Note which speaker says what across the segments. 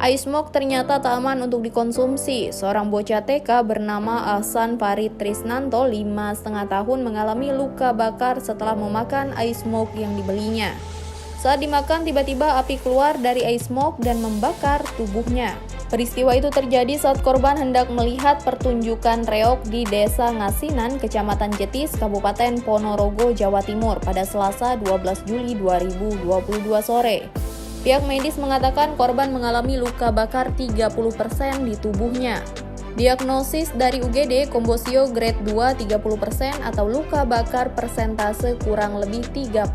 Speaker 1: Ice smoke ternyata tak aman untuk dikonsumsi. Seorang bocah TK bernama Ahsan Farid Trisnanto, 5,5 tahun, mengalami luka bakar setelah memakan ice smoke yang dibelinya. Saat dimakan, tiba-tiba api keluar dari ice smoke dan membakar tubuhnya. Peristiwa itu terjadi saat korban hendak melihat pertunjukan reog di Desa Ngasinan, Kecamatan Jetis, Kabupaten Ponorogo, Jawa Timur pada Selasa 12 Juli 2022 sore. Pihak medis mengatakan korban mengalami luka bakar 30% di tubuhnya. Diagnosis dari UGD kombosio grade 2 30% atau luka bakar persentase kurang lebih 30%,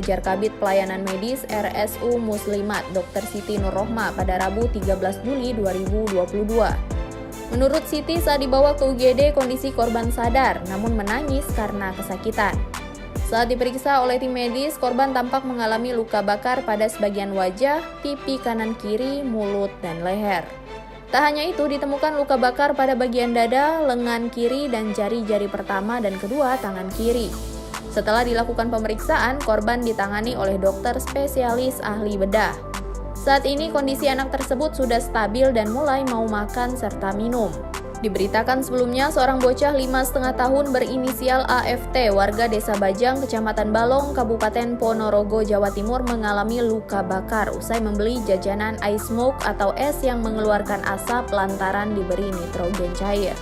Speaker 1: ujar Kabid Pelayanan Medis RSU Muslimat Dr. Siti Nurrohma pada Rabu 13 Juli 2022. Menurut Siti, saat dibawa ke UGD kondisi korban sadar namun menangis karena kesakitan. Saat diperiksa oleh tim medis, korban tampak mengalami luka bakar pada sebagian wajah, pipi kanan kiri, mulut, dan leher. Tak hanya itu, ditemukan luka bakar pada bagian dada, lengan kiri, dan jari-jari pertama dan kedua tangan kiri. Setelah dilakukan pemeriksaan, korban ditangani oleh dokter spesialis ahli bedah. Saat ini kondisi anak tersebut sudah stabil dan mulai mau makan serta minum. Diberitakan sebelumnya, seorang bocah 5,5 tahun berinisial AFT, warga Desa Bajang, Kecamatan Balong, Kabupaten Ponorogo, Jawa Timur, mengalami luka bakar usai membeli jajanan ice smoke atau es yang mengeluarkan asap lantaran diberi nitrogen cair.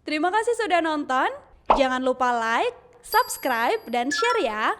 Speaker 2: Terima kasih sudah nonton. Jangan lupa like, subscribe, dan share ya.